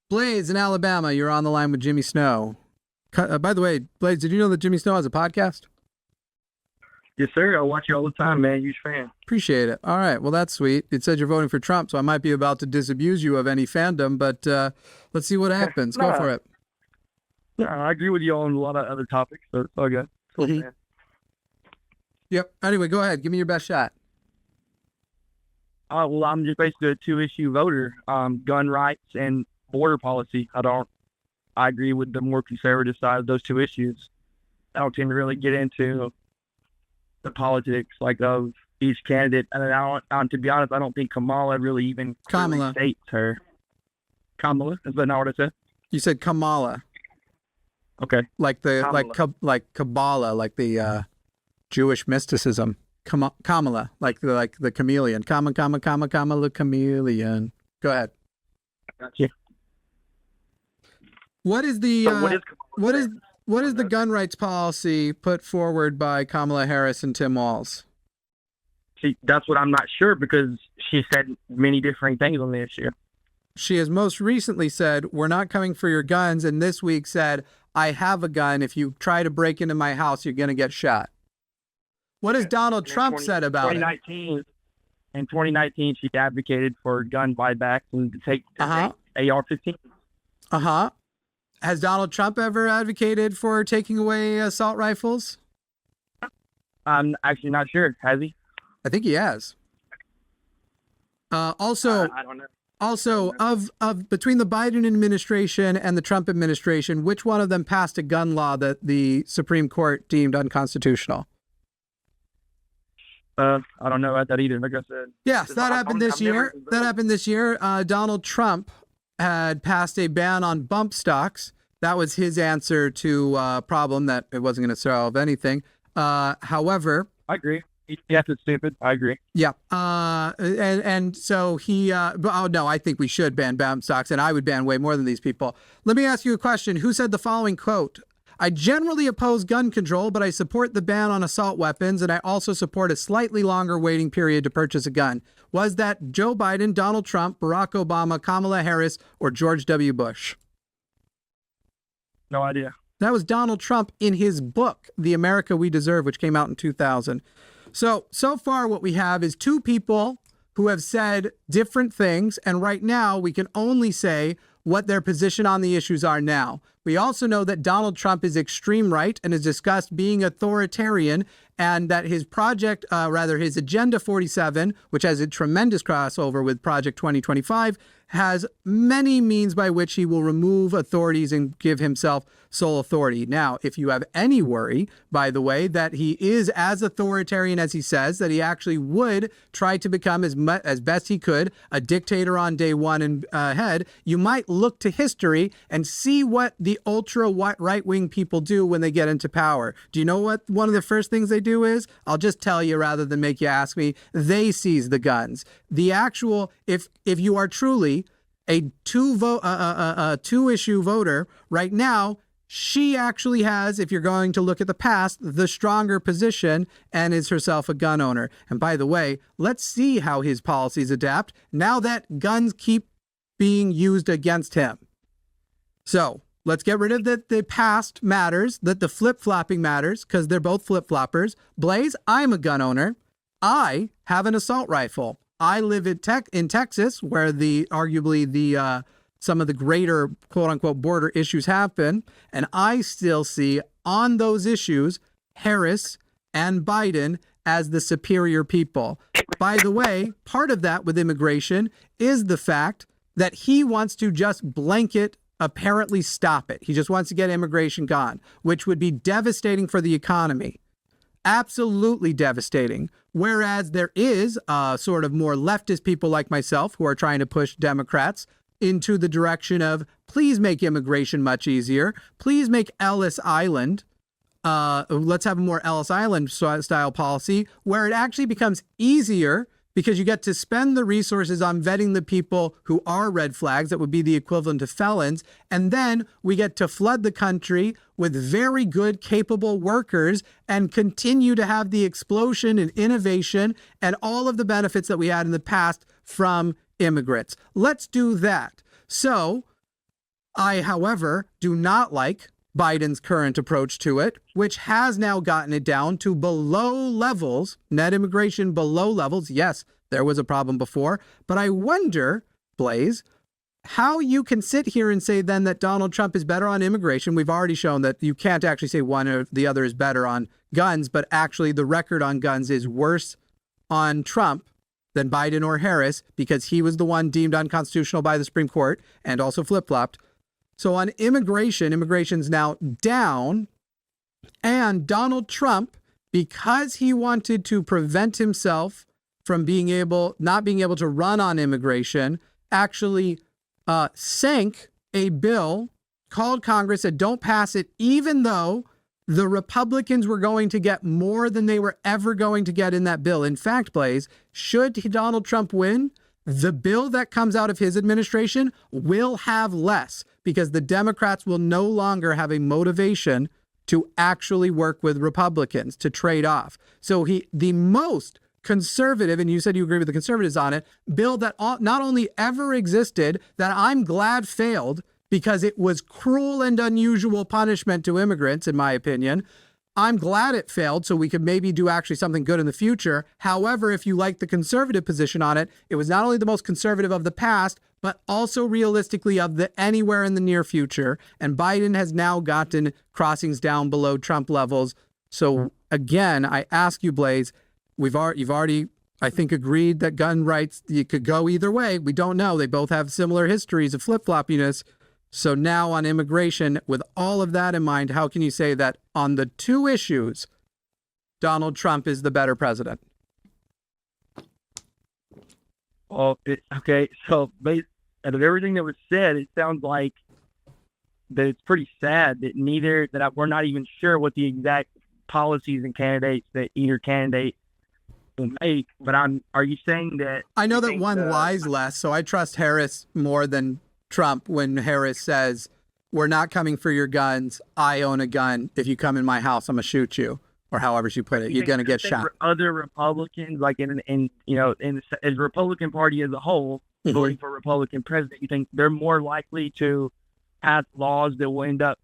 Blaise in Alabama, you're on the line with Jimmy Snow. By the way, Blaise, did you know that Jimmy Snow has a podcast? Yes, sir. I watch you all the time, man. Huge fan. Appreciate it. All right. Well, that's sweet. It said you're voting for Trump, so I might be about to disabuse you of any fandom, but let's see what happens. Go for it. No, I agree with you on a lot of other topics, so it's all good. Mm-hmm. Yep. Anyway, go ahead. Give me your best shot. Well, I'm just basically a two-issue voter. Gun rights and border policy. I agree with the more conservative side of those two issues. I don't tend to really get into the politics of each candidate. And to be honest, I don't think Kamala really even Kamala states her. Kamala, is that not what I said? You said Kamala. Okay. Like Kabbalah, like the Jewish mysticism. Kamala, like the chameleon. Kamala chameleon. Go ahead. Gotcha. What is the what is the gun rights policy put forward by Kamala Harris and Tim Walz? See, that's what I'm not sure, because she said many different things on the issue. She has most recently said, "We're not coming for your guns," and this week said, "I have a gun. If you try to break into my house, you're going to get shot." What has Donald Trump said about it? In 2019, she advocated for gun buybacks and to take AR-15. Uh-huh. Has Donald Trump ever advocated for taking away assault rifles? I'm actually not sure. Has he? I think he has. Also, I don't know. Also, of between the Biden administration and the Trump administration, which one of them passed a gun law that the Supreme Court deemed unconstitutional? I don't know about that either. Like I said. Yes, that happened this year. That happened this year. Donald Trump had passed a ban on bump stocks. That was his answer to a problem that it wasn't going to solve anything. However, I agree. Yes, it's stupid. I agree. Yeah. And so he, I think we should ban bump stocks, and I would ban way more than these people. Let me ask you a question. Who said the following quote? "I generally oppose gun control, but I support the ban on assault weapons, and I also support a slightly longer waiting period to purchase a gun." Was that Joe Biden, Donald Trump, Barack Obama, Kamala Harris, or George W. Bush? No idea. That was Donald Trump in his book, The America We Deserve, which came out in 2000. So far what we have is two people who have said different things, and right now we can only say what their position on the issues are now. We also know that Donald Trump is extreme right and has discussed being authoritarian, and that his his Agenda 47, which has a tremendous crossover with Project 2025, has many means by which he will remove authorities and give himself sole authority. Now, if you have any worry, by the way, that he is as authoritarian as he says, that he actually would try to become as best he could a dictator on day one and ahead, you might look to history and see what the ultra right-wing people do when they get into power. Do you know what one of the first things they do is? I'll just tell you rather than make you ask me. They seize the guns. The actual, if you are truly a two-issue voter right now, she actually has, if you're going to look at the past, the stronger position and is herself a gun owner. And by the way, let's see how his policies adapt now that guns keep being used against him. So let's get rid of that the past matters, that the flip-flopping matters, because they're both flip-floppers. Blaise, I'm a gun owner. I have an assault rifle. I live in Texas, where arguably some of the greater quote unquote border issues happen, and I still see on those issues Harris and Biden as the superior people. By the way, part of that with immigration is the fact that he wants to just blanket apparently stop it. He just wants to get immigration gone, which would be devastating for the economy. Absolutely devastating. Whereas there is sort of more leftist people like myself who are trying to push Democrats into the direction of, please make immigration much easier. Please make Ellis Island. Let's have a more Ellis Island style policy where it actually becomes easier because you get to spend the resources on vetting the people who are red flags, that would be the equivalent of felons. And then we get to flood the country with very good, capable workers and continue to have the explosion in innovation and all of the benefits that we had in the past from immigrants. Let's do that. So I, however, do not like Biden's current approach to it, which has now gotten it down to below levels, net immigration below levels. Yes, there was a problem before, but I wonder, Blaise, how you can sit here and say then that Donald Trump is better on immigration. We've already shown that you can't actually say one or the other is better on guns, but actually the record on guns is worse on Trump than Biden or Harris because he was the one deemed unconstitutional by the Supreme Court and also flip-flopped. So on immigration, immigration's now down, and Donald Trump, because he wanted to prevent himself from not being able to run on immigration, actually sank a bill, called Congress, said don't pass it, even though the Republicans were going to get more than they were ever going to get in that bill. In fact, Blaise, should Donald Trump win, the bill that comes out of his administration will have less because the Democrats will no longer have a motivation to actually work with Republicans to trade off. So the most conservative, and you said you agree with the conservatives on it, bill that not only ever existed, that I'm glad failed because it was cruel and unusual punishment to immigrants, in my opinion. I'm glad it failed so we could maybe do actually something good in the future. However, if you like the conservative position on it, it was not only the most conservative of the past, but also realistically of the anywhere in the near future. And Biden has now gotten crossings down below Trump levels. So again, I ask you, Blaise, you've already, I think, agreed that gun rights, you could go either way. We don't know. They both have similar histories of flip-floppiness. So now on immigration, with all of that in mind, how can you say that on the two issues, Donald Trump is the better president? Well, okay, so out of everything that was said, it sounds like that it's pretty sad that we're not even sure what the exact policies and candidates that either candidate will make. But are you saying that? I know that one lies less, so I trust Harris more than Trump when Harris says, we're not coming for your guns. I own a gun. If you come in my house, I'm going to shoot you. Or however she put it, you're going to get shot. Other Republicans, like in the Republican Party as a whole, voting for Republican president, you think they're more likely to pass laws that will end up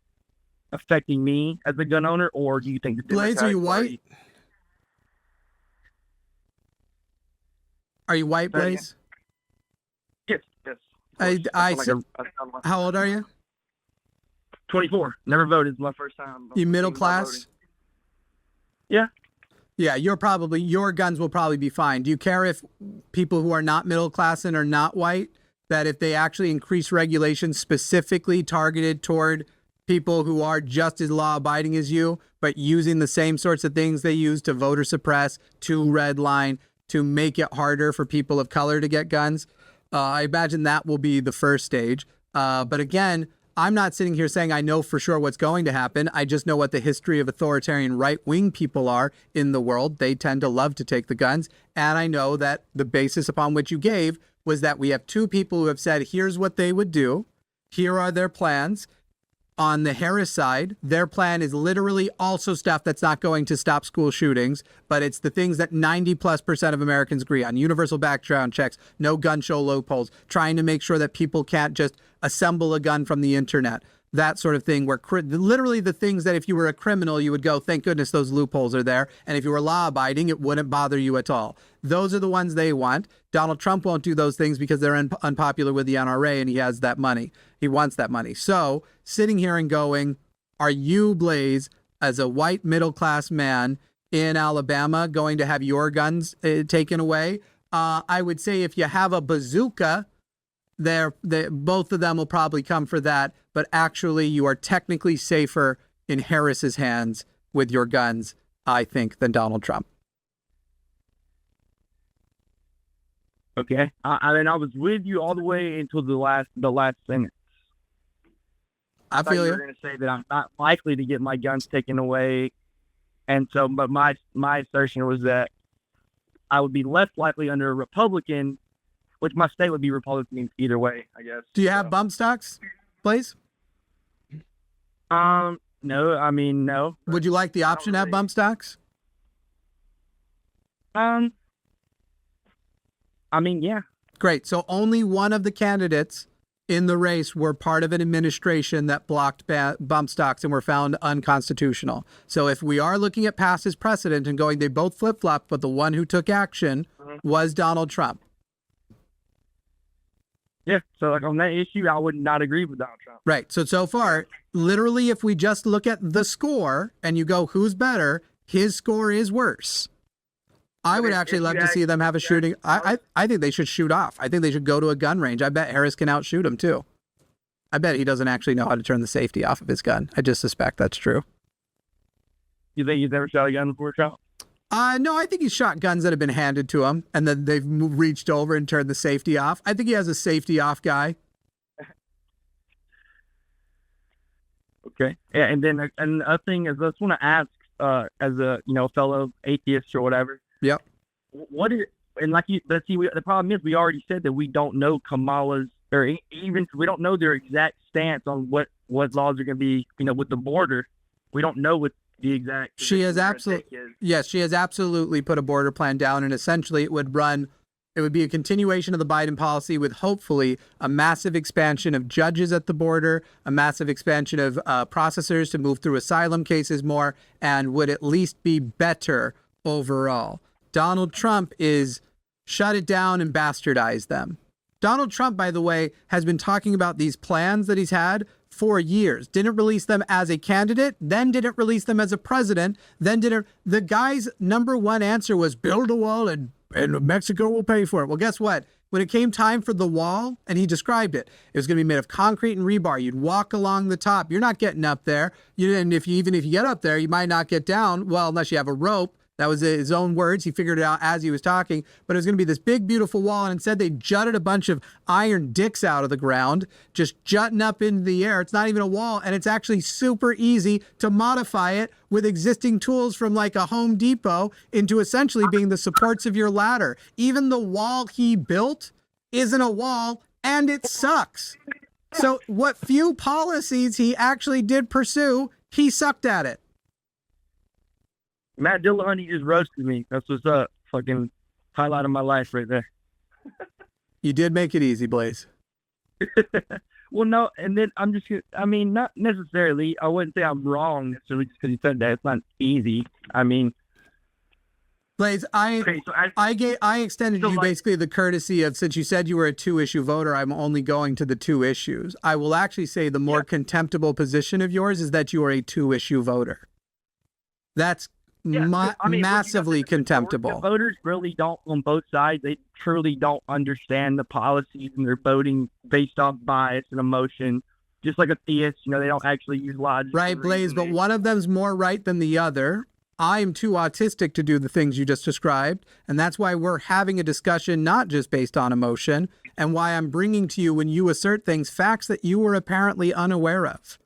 affecting me as a gun owner, or do you think the Blaise, are you white? Are you white, Blaise? Yes. How old are you? 24. Never voted. It's my first time. You middle class? Yeah. Yeah, your guns will probably be fine. Do you care if people who are not middle class and are not white, that if they actually increase regulations specifically targeted toward people who are just as law-abiding as you, but using the same sorts of things they use to voter suppress, to redline, to make it harder for people of color to get guns? I imagine that will be the first stage. But again, I'm not sitting here saying I know for sure what's going to happen. I just know what the history of authoritarian right-wing people are in the world. They tend to love to take the guns. And I know that the basis upon which you gave was that we have two people who have said, here's what they would do. Here are their plans. On the Harris side, their plan is literally also stuff that's not going to stop school shootings, but it's the things that 90+% of Americans agree on. Universal background checks, no gun show loopholes, trying to make sure that people can't just assemble a gun from the internet, that sort of thing, where literally the things that if you were a criminal, you would go, thank goodness those loopholes are there. And if you were law-abiding, it wouldn't bother you at all. Those are the ones they want. Donald Trump won't do those things because they're unpopular with the NRA and he has that money. He wants that money. So sitting here and going, are you, Blaise, as a white middle-class man in Alabama, going to have your guns taken away? I would say if you have a bazooka, both of them will probably come for that. But actually, you are technically safer in Harris's hands with your guns, I think, than Donald Trump. Okay. I mean, I was with you all the way until the last sentence. I feel you were going to say that I'm not likely to get my guns taken away. And so, but my assertion was that I would be less likely under a Republican, which my state would be Republican either way, I guess. Do you have bump stocks, Blaise? No, I mean, no. Would you like the option to have bump stocks? I mean, yeah. Great. So only one of the candidates in the race were part of an administration that blocked bump stocks and were found unconstitutional. So if we are looking at past as precedent and going, they both flip-flopped, but the one who took action was Donald Trump. Yeah, so like on that issue, I would not agree with Donald Trump. Right. So far, literally, if we just look at the score and you go, who's better, his score is worse. I would actually love to see them have a shooting. I think they should shoot off. I think they should go to a gun range. I bet Harris can outshoot him too. I bet he doesn't actually know how to turn the safety off of his gun. I just suspect that's true. You think he's never shot a gun before, Trump? No, I think he's shot guns that have been handed to him, and then they've reached over and turned the safety off. I think he has a safety off guy. Okay. Yeah, and then another thing is, I just want to ask, as a fellow atheist or whatever. Yep. What is, and like you, but see, the problem is we already said that we don't know Kamala's, or even we don't know their exact stance on what laws are going to be, with the border. We don't know what the exact. She has absolutely, yes, she has absolutely put a border plan down, and essentially it would be a continuation of the Biden policy with hopefully a massive expansion of judges at the border, a massive expansion of processors to move through asylum cases more, and would at least be better overall. Donald Trump is shut it down and bastardized them. Donald Trump, by the way, has been talking about these plans that he's had for years. Didn't release them as a candidate, then didn't release them as a president, then didn't. The guy's number one answer was build a wall and Mexico will pay for it. Well, guess what? When it came time for the wall, and he described it, it was going to be made of concrete and rebar. You'd walk along the top. You're not getting up there. And even if you get up there, you might not get down. Well, unless you have a rope. That was his own words. He figured it out as he was talking. But it was going to be this big, beautiful wall. And instead, they jutted a bunch of iron dicks out of the ground, just jutting up into the air. It's not even a wall. And it's actually super easy to modify it with existing tools from like a Home Depot into essentially being the supports of your ladder. Even the wall he built isn't a wall, and it sucks. So what few policies he actually did pursue, he sucked at it. Matt Dillahunty just roasted me. That's what's up. Fucking highlight of my life right there. You did make it easy, Blaise. Well, no, and then not necessarily. I wouldn't say I'm wrong necessarily just because you said that. It's not easy. Blaise, I extended you basically the courtesy of, since you said you were a 2-issue voter, I'm only going to the 2 issues. I will actually say the more contemptible position of yours is that you are a 2-issue voter. That's massively contemptible. Voters really don't, on both sides, they truly don't understand the policies, and they're voting based off bias and emotion. Just like a theist, they don't actually use logic. Right, Blaise, but one of them's more right than the other. I'm too autistic to do the things you just described, and that's why we're having a discussion not just based on emotion, and why I'm bringing to you, when you assert things, facts that you were apparently unaware of.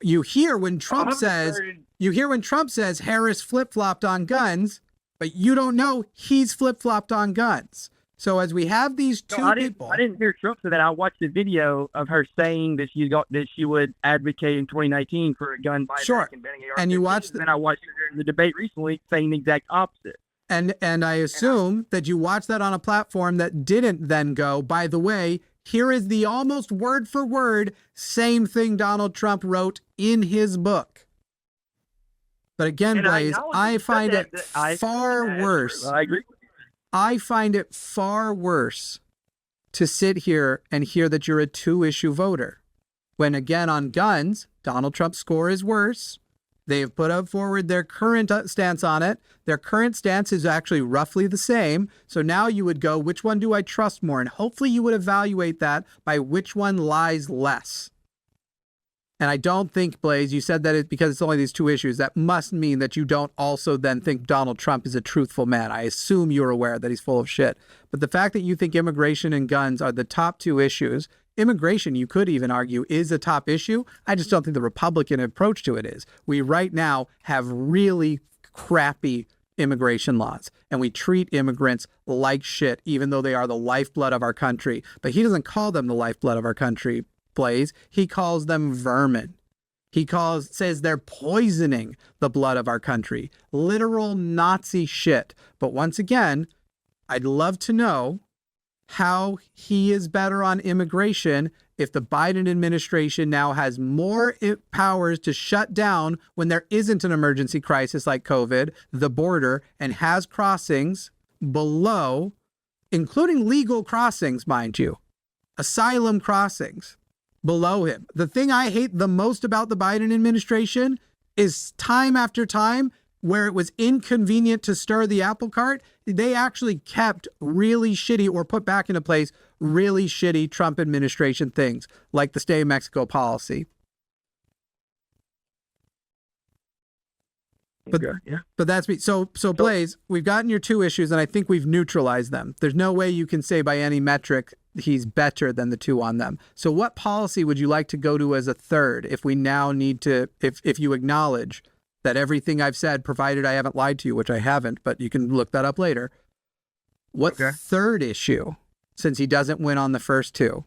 You hear when Trump says Harris flip-flopped on guns, but you don't know he's flip-flopped on guns. So as we have these two people, I didn't hear Trump say that. I watched the video of her saying that she would advocate in 2019 for a gun buyback. Sure. And you watched, and I watched her in the debate recently saying the exact opposite. And I assume that you watched that on a platform that didn't then go, by the way, here is the almost word for word same thing Donald Trump wrote in his book. But again, Blaise, I find it far worse. I agree. I find it far worse to sit here and hear that you're a 2-issue voter. When again, on guns, Donald Trump's score is worse. They have put up forward their current stance on it. Their current stance is actually roughly the same. So now you would go, which one do I trust more? And hopefully you would evaluate that by which one lies less. And I don't think, Blaise, you said that because it's only these 2 issues. That must mean that you don't also then think Donald Trump is a truthful man. I assume you're aware that he's full of shit. But the fact that you think immigration and guns are the top 2 issues, immigration, you could even argue, is a top issue. I just don't think the Republican approach to it is. We right now have really crappy immigration laws, and we treat immigrants like shit, even though they are the lifeblood of our country. But he doesn't call them the lifeblood of our country, Blaise. He calls them vermin. Says they're poisoning the blood of our country. Literal Nazi shit. But once again, I'd love to know how he is better on immigration if the Biden administration now has more powers to shut down when there isn't an emergency crisis like COVID, the border, and has crossings below, including legal crossings, mind you, asylum crossings below him. The thing I hate the most about the Biden administration is time after time where it was inconvenient to stir the apple cart, they actually kept really shitty or put back into place really shitty Trump administration things, like the Stay in Mexico policy. But, Okay, yeah. but that's me. So Blaise, we've gotten your two issues, and I think we've neutralized them. There's no way you can say by any metric he's better than the two on them. So what policy would you like to go to as a third if we now need to, if you acknowledge that everything I've said, provided I haven't lied to you, which I haven't, but you can look that up later. What third issue, since he doesn't win on the first two?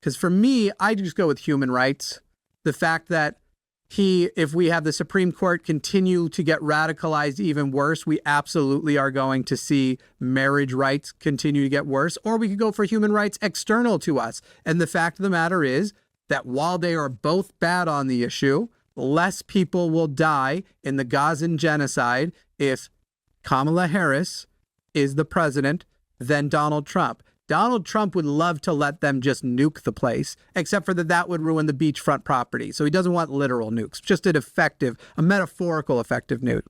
Because for me, I just go with human rights. The fact that if we have the Supreme Court continue to get radicalized even worse, we absolutely are going to see marriage rights continue to get worse. Or we could go for human rights external to us. And the fact of the matter is that while they are both bad on the issue, less people will die in the Gazan genocide if Kamala Harris is the president than Donald Trump. Donald Trump would love to let them just nuke the place, except for that would ruin the beachfront property. So he doesn't want literal nukes, just a metaphorical effective nuke.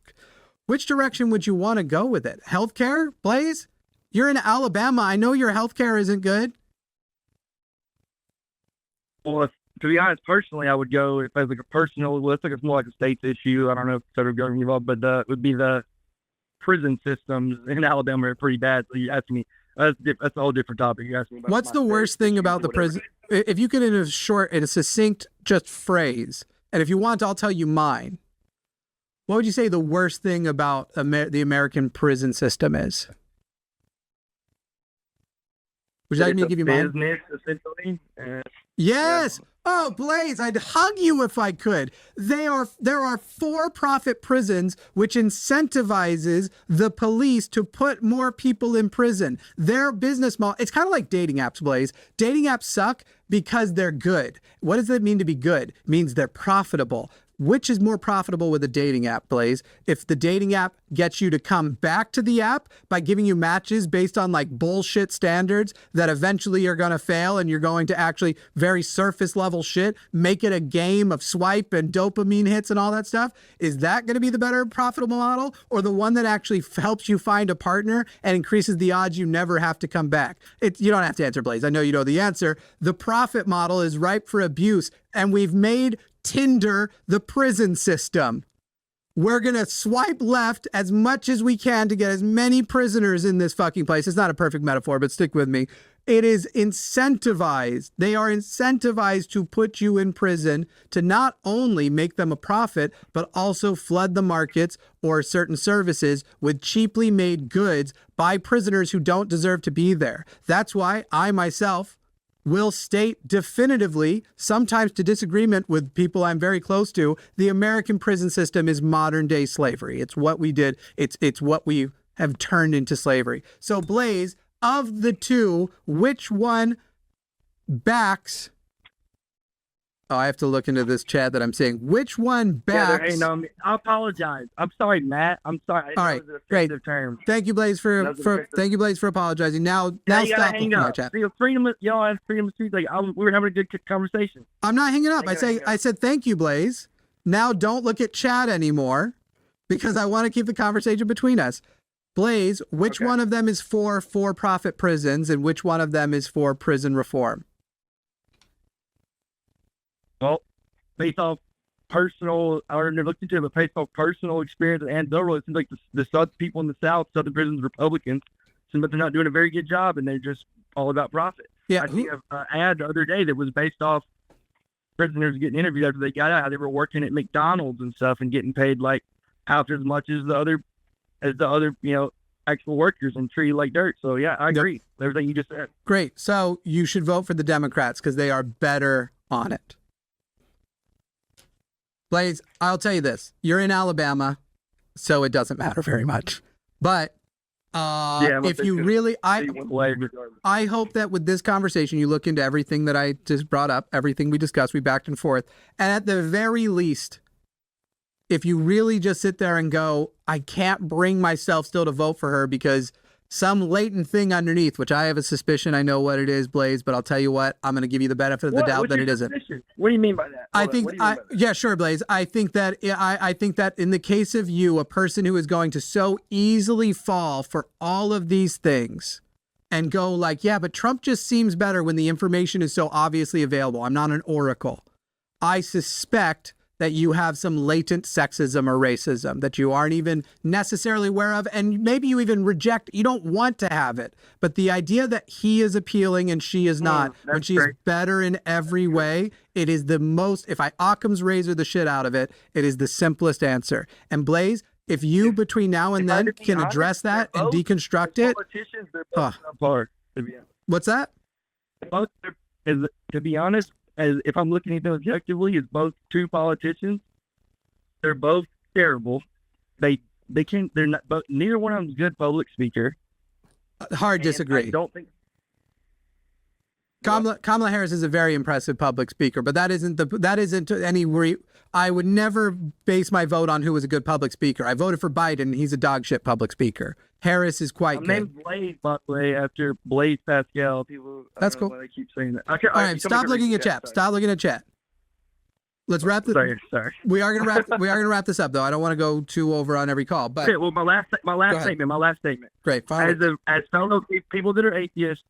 Which direction would you want to go with it? Healthcare, Blaise? You're in Alabama. I know your healthcare isn't good. Well, to be honest, personally, I would go if it's like a personal. Well, it's more like a state's issue. I don't know if federal government involved, but it would be the prison systems in Alabama are pretty bad. So you ask me, that's a whole different topic. You asked me about what's the worst thing about the prison? If you could, in a succinct, just phrase, and if you want, I'll tell you mine. What would you say the worst thing about the American prison system is? Would you like me to give you mine? Business, essentially. Yes. Yeah. Oh, Blaise, I'd hug you if I could. There are for-profit prisons which incentivizes the police to put more people in prison. Their business model, it's kind of like dating apps, Blaise. Dating apps suck because they're good. What does that mean to be good? It means they're profitable. Which is more profitable with a dating app, Blaise? If the dating app gets you to come back to the app by giving you matches based on like bullshit standards that eventually are going to fail and you're going to actually very surface level shit, make it a game of swipe and dopamine hits and all that stuff, is that going to be the better profitable model, or the one that actually helps you find a partner and increases the odds you never have to come back? You don't have to answer, Blaise. I know you know the answer. The profit model is ripe for abuse, and we've made Tinder the prison system. We're going to swipe left as much as we can to get as many prisoners in this fucking place. It's not a perfect metaphor, but stick with me. It is incentivized. They are incentivized to put you in prison to not only make them a profit, but also flood the markets or certain services with cheaply made goods by prisoners who don't deserve to be there. That's why I myself will state definitively, sometimes to disagreement with people I'm very close to, the American prison system is modern day slavery. It's what we did. It's what we have turned into slavery. So Blaise, of the two, which one backs? Oh, I have to look into this chat that I'm saying. Which one backs? Hey, no, I apologize. I'm sorry, Matt. I'm sorry. All right, great. Term. Thank you, Blaise, for apologizing. Now stop looking at chat. Freedom of speech. Like we were having a good conversation. I'm not hanging up. I said thank you, Blaise. Now don't look at chat anymore, because I want to keep the conversation between us. Blaise, which one of them is for-profit prisons, and which one of them is for prison reform? Well, based off personal, I never looked into it, but based off personal experience and anecdotal, it seems like the people in the South, Southern prisons, Republicans, seem like they're not doing a very good job, and they're just all about profit. Yeah, I see an ad the other day that was based off prisoners getting interviewed after they got out, how they were working at McDonald's and stuff and getting paid like half as much as the other, actual workers, and treated like dirt. So yeah, I agree with everything you just said. Great. So you should vote for the Democrats because they are better on it. Blaise, I'll tell you this. You're in Alabama, so it doesn't matter very much. But If you really, I hope that with this conversation, you look into everything that I just brought up, everything we discussed, we backed and forth. And at the very least, if you really just sit there and go, I can't bring myself still to vote for her because some latent thing underneath, which I have a suspicion I know what it is, Blaise, but I'll tell you what, I'm going to give you the benefit of the doubt that it isn't. What do you mean by that? Yeah, sure, Blaise. I think that in the case of you, a person who is going to so easily fall for all of these things and go like, yeah, but Trump just seems better when the information is so obviously available. I'm not an oracle. I suspect that you have some latent sexism or racism that you aren't even necessarily aware of. And maybe you even reject, you don't want to have it. But the idea that he is appealing and she is not, when she is better in every way, it is the most, if I Occam's razor the shit out of it, it is the simplest answer. And Blaise, if you between now and then can address that and deconstruct it. What's that? To be honest, as if I'm looking at them objectively, as both two politicians, they're both terrible. They're not, but neither one of them is a good public speaker. Hard disagree. I don't think Kamala Harris is a very impressive public speaker, but that isn't any. I would never base my vote on who was a good public speaker. I voted for Biden. He's a dog shit public speaker. Harris is quite good. Named Blaise, by the way, after Blaise Pascal. People, that's cool. I keep saying that. Okay, all right, stop looking at chat. Stop looking at chat. Let's wrap this. Sorry. We are gonna wrap this up though. I don't want to go too over on every call. But okay, well, my last statement. Great. As fellow people that are atheists,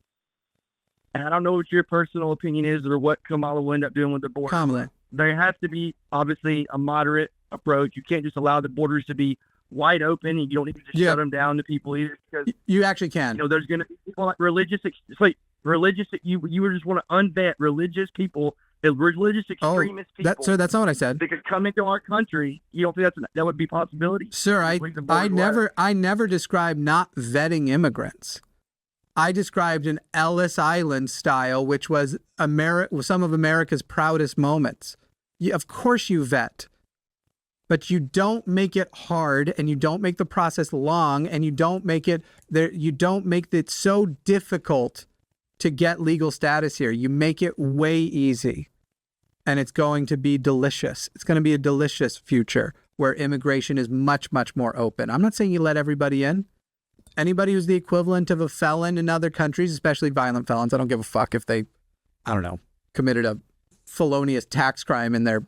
and I don't know what your personal opinion is or what Kamala will end up doing with the border. Kamala. There has to be obviously a moderate approach. You can't just allow the borders to be wide open, and you don't need to just shut them down to people either. Because you actually can. There's going to be people like religious. You would just want to unvet religious people, religious extremist people. Sir, that's not what I said. They could come into our country. You don't think that would be a possibility? Sir, I never described not vetting immigrants. I described an Ellis Island style, which was some of America's proudest moments. Of course you vet, but you don't make it hard, and you don't make the process long, and you don't make it so difficult to get legal status here. You make it way easy, and it's going to be delicious. It's going to be a delicious future where immigration is much, much more open. I'm not saying you let everybody in. Anybody who's the equivalent of a felon in other countries, especially violent felons, I don't give a fuck if they, committed a felonious tax crime in their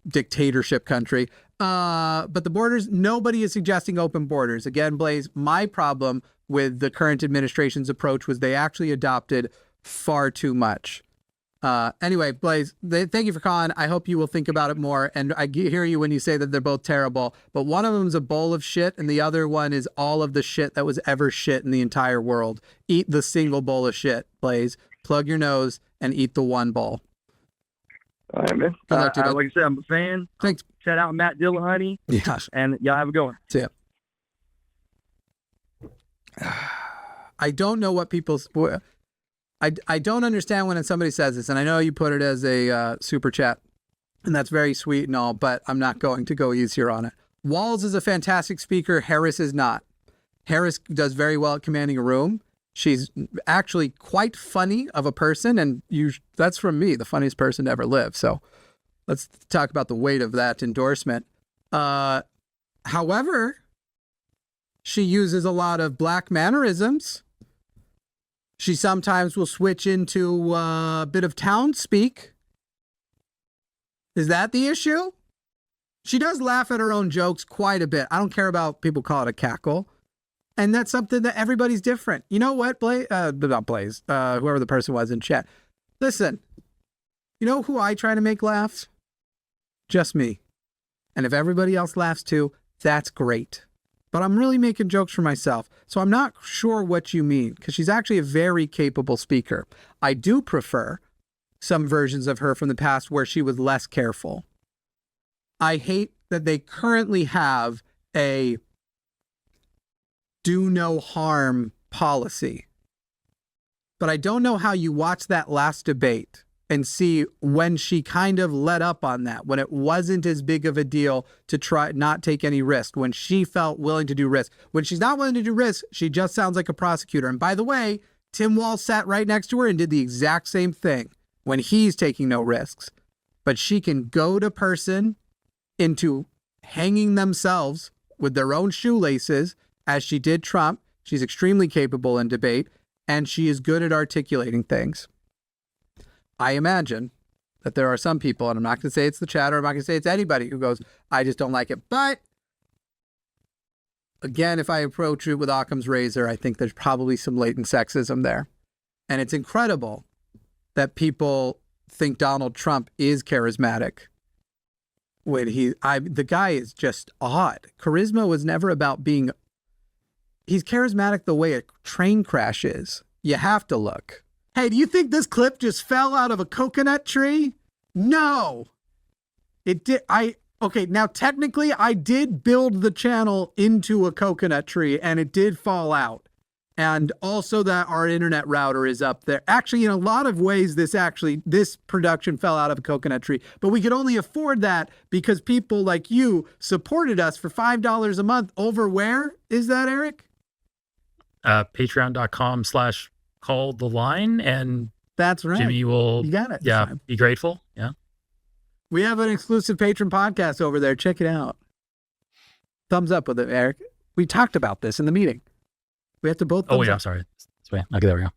dictatorship country. But the borders, nobody is suggesting open borders. Again, Blaise, my problem with the current administration's approach was they actually adopted far too much. Anyway, Blaise, thank you for calling. I hope you will think about it more. And I hear you when you say that they're both terrible, but one of them is a bowl of shit, and the other one is all of the shit that was ever shit in the entire world. Eat the single bowl of shit, Blaise. Plug your nose and eat the one bowl. All right, man. Like I said, I'm a fan. Thanks. Shout out Matt Dillahunty. Yeah. And y'all have a good one. See ya. I don't know what people's... I don't understand when somebody says this, and I know you put it as a super chat, and that's very sweet and all, but I'm not going to go easier on it. Walz is a fantastic speaker. Harris is not. Harris does very well at commanding a room. She's actually quite funny of a person, and that's from me, the funniest person to ever live. So let's talk about the weight of that endorsement. However, she uses a lot of black mannerisms. She sometimes will switch into a bit of town speak. Is that the issue? She does laugh at her own jokes quite a bit. I don't care about people call it a cackle. And that's something that everybody's different. You know what, Blaise? Not Blaise. Whoever the person was in chat. Listen, you know who I try to make laugh? Just me. And if everybody else laughs too, that's great. But I'm really making jokes for myself. So I'm not sure what you mean, because she's actually a very capable speaker. I do prefer some versions of her from the past where she was less careful. I hate that they currently have a do no harm policy. But I don't know how you watch that last debate and see when she kind of let up on that, when it wasn't as big of a deal to try not take any risk, when she felt willing to do risk. When she's not willing to do risk, she just sounds like a prosecutor. And by the way, Tim Wall sat right next to her and did the exact same thing when he's taking no risks. But she can goad a person into hanging themselves with their own shoelaces, as she did Trump. She's extremely capable in debate, and she is good at articulating things. I imagine that there are some people, and I'm not going to say it's the chat, or I'm not going to say it's anybody who goes, I just don't like it. But again, if I approach it with Occam's razor, I think there's probably some latent sexism there. And it's incredible that people think Donald Trump is charismatic. When the guy is just odd. Charisma was never about being, he's charismatic the way a train crash is. You have to look. Hey, do you think this clip just fell out of a coconut tree? No. It did. Okay, now technically I did build the channel into a coconut tree and it did fall out. And also that our internet router is up there. Actually, in a lot of ways, this production fell out of a coconut tree, but we could only afford that because people like you supported us for $5 a month over where is that, Eric? Patreon.com/call the line, and that's right. Jimmy will, you got it. Yeah, be grateful. Yeah. We have an exclusive patron podcast over there. Check it out. Thumbs up with it, Eric. We talked about this in the meeting. We have to both. Oh, yeah. I'm sorry. Okay, there we go.